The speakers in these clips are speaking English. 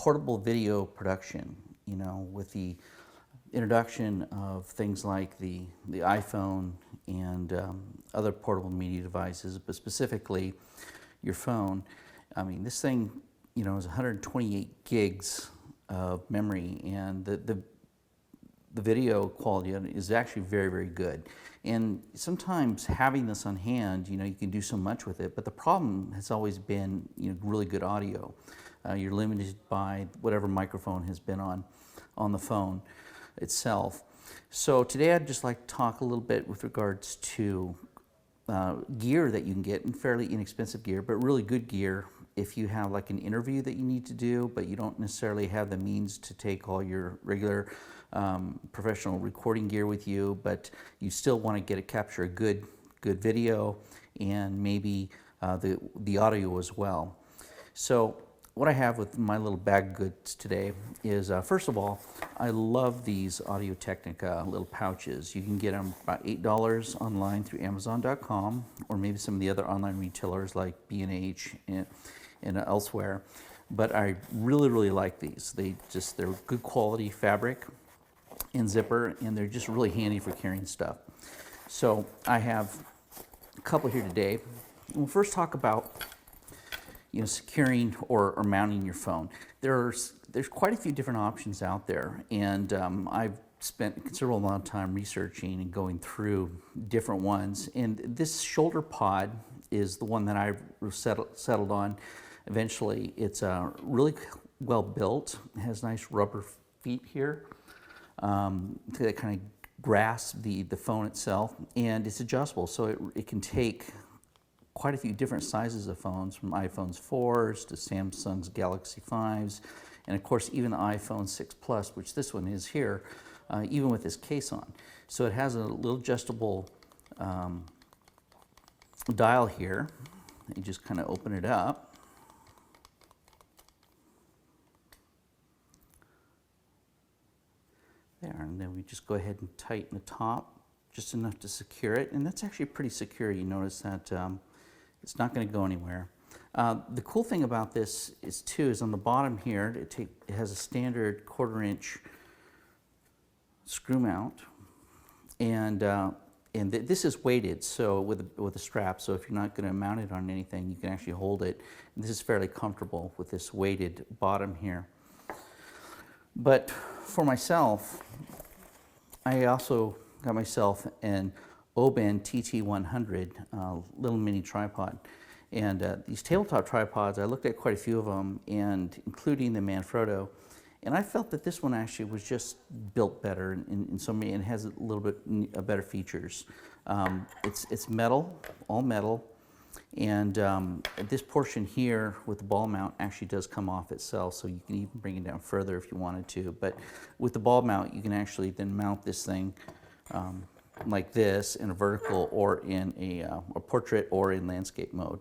portable video production, you know, with the introduction of things like the iPhone and other portable media devices, but specifically your phone. I mean, this thing, you know, is 128 gigs of memory, and the video quality is actually very, very good. And sometimes having this on hand, you know, you can do so much with it, but the problem has always been, you know, really good audio. You're limited by whatever microphone has been on the phone itself. So today I'd just like to talk a little bit with regards to gear that you can get, and fairly inexpensive gear, but really good gear if you have like an interview that you need to do, but you don't necessarily have the means to take all your regular professional recording gear with you, but you still want to capture a good video and maybe the audio as well. So what I have with my little bag of goods today is, first of all, I love these Audio-Technica little pouches. You can get them about $8 online through Amazon.com, or maybe some of the other online retailers like B&H and elsewhere. But I really, really like these. They're good quality fabric and zipper, and they're just really handy for carrying stuff. So I have a couple here today. We'll first talk about, you know, securing or mounting your phone. There's quite a few different options out there, and I've spent a considerable amount of time researching and going through different ones. And this shoulder pod is the one that I've settled on eventually. It's really well built. It has nice rubber feet here that kind of grasp the phone itself, and it's adjustable, so it can take quite a few different sizes of phones, from iPhones 4s to Samsung's Galaxy 5s, and of course even the iPhone 6 Plus, which this one is here, even with this case on. So it has a little adjustable dial here. You just kind of open it up. There, and then we just go ahead and tighten the top just enough to secure it, and that's actually pretty secure. You notice that it's not going to go anywhere. The cool thing about this is on the bottom here, it has a standard 1/4 inch screw mount, and this is weighted, so with a strap. So if you're not going to mount it on anything, you can actually hold it. And this is fairly comfortable with this weighted bottom here. But for myself, I also got myself an ohhh TT100 little mini tripod. And these tabletop tripods, I looked at quite a few of them, and including the Manfrotto, and I felt that this one actually was just built better in so many, and has a little bit better features. It's metal, all metal, and this portion here with the ball mount actually does come off itself, so you can even bring it down further if you wanted to. But with the ball mount, you can actually then mount this thing like this in a vertical, or in a portrait, or in landscape mode.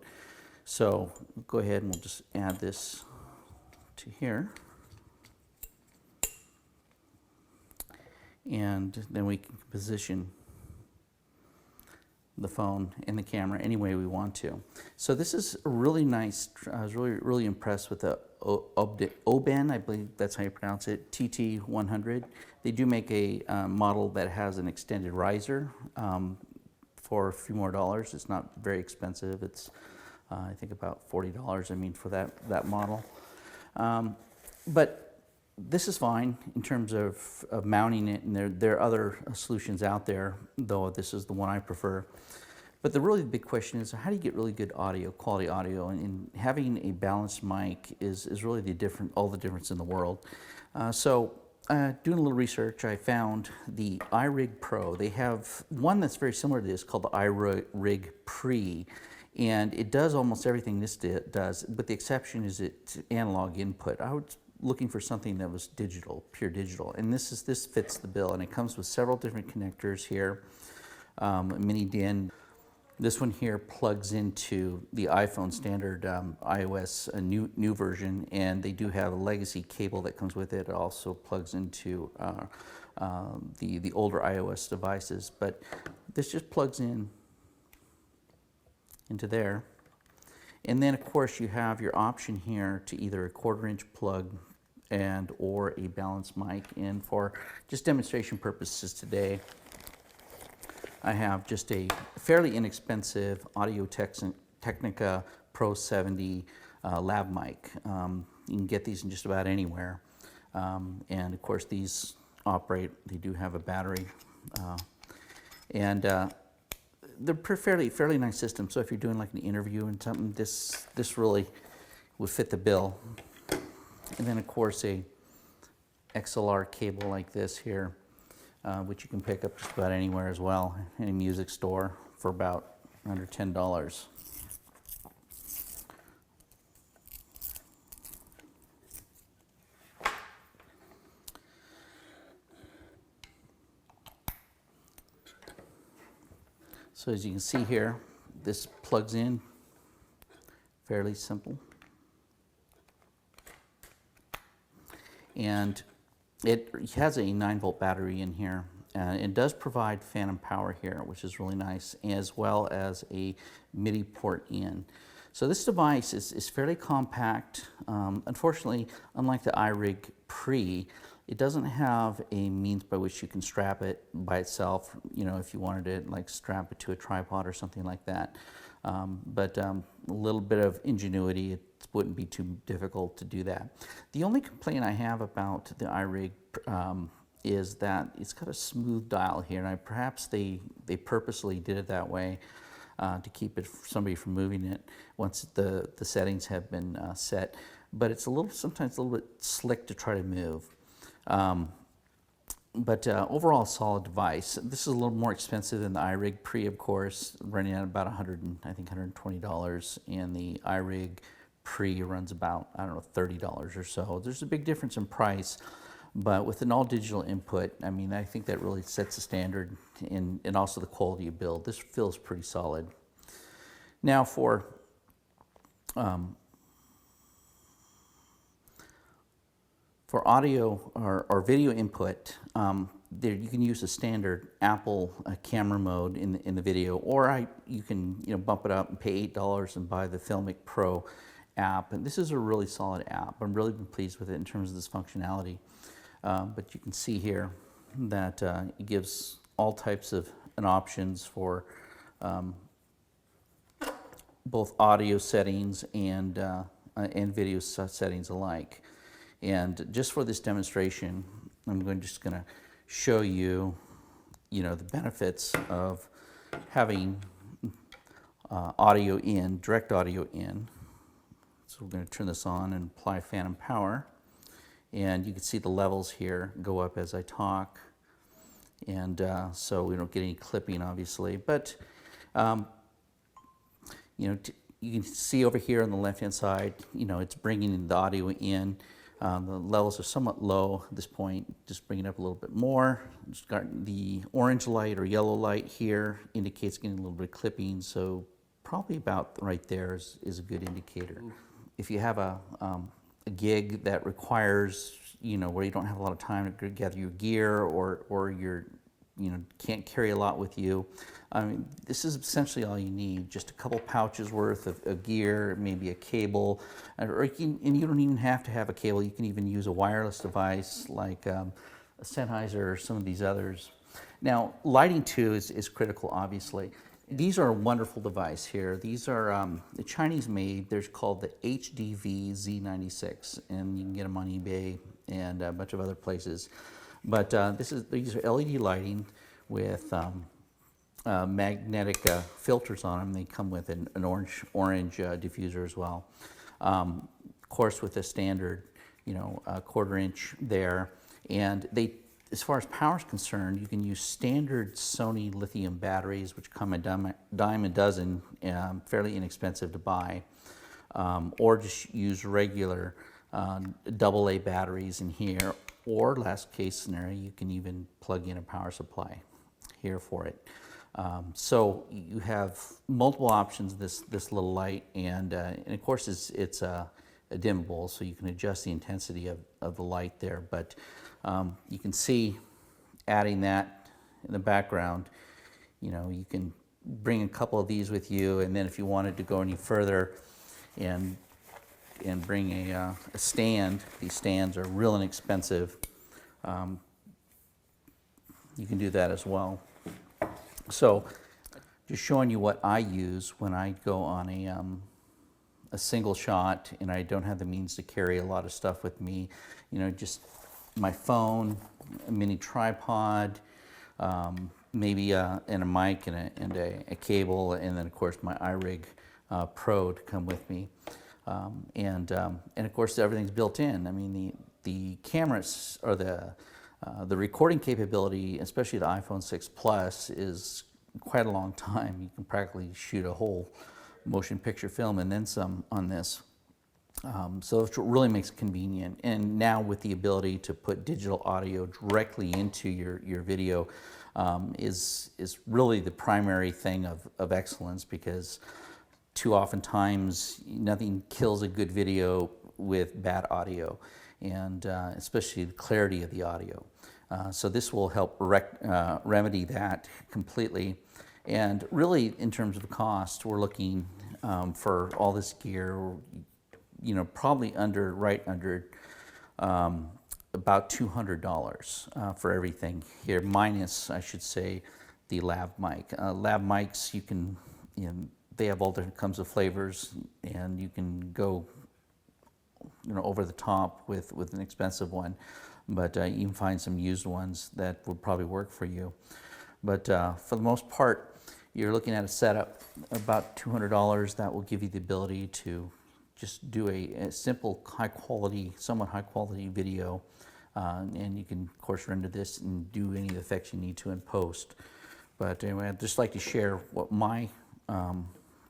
So go ahead and we'll just add this to here. And then we can position the phone and the camera any way we want to. So this is a really nice, I was really impressed with the ohhh, I believe that's how you pronounce it, TT100. They do make a model that has an extended riser for a few more dollars. It's not very expensive. It's I think about $40, I mean, for that model. But this is fine in terms of mounting it, and there are other solutions out there, though this is the one I prefer. But the really big question is, how do you get really good audio, quality audio? And having a balanced mic is really all the difference in the world. So doing a little research, I found the iRig Pro. They have one that's very similar to this called the iRig Pre, and it does almost everything this does, but the exception is it's analog input. I was looking for something that was digital, pure digital, and this fits the bill, and it comes with several different connectors here, mini DIN. This one here plugs into the iPhone standard iOS, a new version, and they do have a legacy cable that comes with it. It also plugs into the older iOS devices, but this just plugs into there. And then of course you have your option here to either a 1/4 inch plug and or a balanced mic. And for just demonstration purposes today, I have just a fairly inexpensive Audio-Technica Pro 70 lab mic. You can get these in just about anywhere. And of course these operate, they do have a battery. They're fairly nice system. So if you're doing like an interview and something, this really would fit the bill. And then of course a XLR cable like this here, which you can pick up just about anywhere as well, any music store for about under $10. So as you can see here, this plugs in, fairly simple. And it has a 9-volt battery in here. It does provide phantom power here, which is really nice, as well as a MIDI port in. So this device is fairly compact. Unfortunately, unlike the iRig Pre, it doesn't have a means by which you can strap it by itself, you know, if you wanted to like strap it to a tripod or something like that. But a little bit of ingenuity, it wouldn't be too difficult to do that. The only complaint I have about the iRig is that it's got a smooth dial here, and perhaps they purposely did it that way to keep somebody from moving it once the settings have been set. But it's sometimes a little bit slick to try to move. But overall, solid device. This is a little more expensive than the iRig Pre, of course, running at about $120, and the iRig Pre runs about, I don't know, $30 or so. There's a big difference in price, but with an all-digital input, I mean, I think that really sets the standard, and also the quality of build. This feels pretty solid. Now for audio or video input, there you can use a standard Apple camera mode in the video, or you can bump it up and pay $8 and buy the Filmic Pro app. And this is a really solid app. I'm really been pleased with it in terms of this functionality. But you can see here that it gives all types of options for both audio settings and video settings alike. And just for this demonstration, I'm just going to show you, the benefits of having audio in, direct audio in. So we're going to turn this on and apply phantom power. And you can see the levels here go up as I talk. And so we don't get any clipping, obviously. But, you can see over here on the left-hand side, it's bringing the audio in. The levels are somewhat low at this point. Just bring it up a little bit more. Just got the orange light or yellow light here indicates getting a little bit of clipping. So probably about right there is a good indicator. If you have a gig that requires, where you don't have a lot of time to gather your gear, or you're, can't carry a lot with you, I mean, this is essentially all you need. Just a couple pouches worth of gear, maybe a cable, and you don't even have to have a cable. You can even use a wireless device like a Sennheiser or some of these others. Now, lighting too is critical, obviously. These are a wonderful device here. These are the Chinese made. They're called the HDV Z96, and you can get them on eBay and a bunch of other places. But these are LED lighting with magnetic filters on them. They come with an orange diffuser as well. Of course, with a standard, 1/4 inch there. And as far as power is concerned, you can use standard Sony lithium batteries, which come a dime a dozen, fairly inexpensive to buy, or just use regular AA batteries in here, or last case scenario, you can even plug in a power supply here for it. So you have multiple options, this little light, and of course it's a dimmable, so you can adjust the intensity of the light there. But you can see, adding that in the background, you can bring a couple of these with you, and then if you wanted to go any further and and bring a stand. These stands are real inexpensive. You can do that as well. So just showing you what I use when I go on a single shot and I don't have the means to carry a lot of stuff with me. You know, just my phone, a mini tripod, maybe and a mic and a cable, and then of course my iRig Pro to come with me. And of course everything's built in. I mean, the cameras or the recording capability, especially the iPhone 6 Plus, is quite a long time. You can practically shoot a whole motion picture film and then some on this. So it really makes it convenient. And now with the ability to put digital audio directly into your video is really the primary thing of excellence, because too often times nothing kills a good video with bad audio, and especially the clarity of the audio. So this will help remedy that completely. And really, in terms of cost, we're looking for all this gear, you know, probably right under about $200 for everything here, minus, I should say, the lav mic. Lav mics, you can, you know, they have all different kinds of flavors, and you can go, you know, over the top with an expensive one, but you can find some used ones that would probably work for you. But for the most part, you're looking at a setup about $200 that will give you the ability to just do a simple, somewhat high quality video, and you can of course render this and do any of the effects you need to in post. But anyway, I'd just like to share what my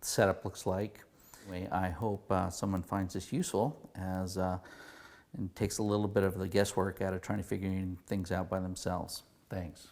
setup looks like. Anyway, I hope someone finds this useful, as and takes a little bit of the guesswork out of trying to figure things out by themselves. Thanks.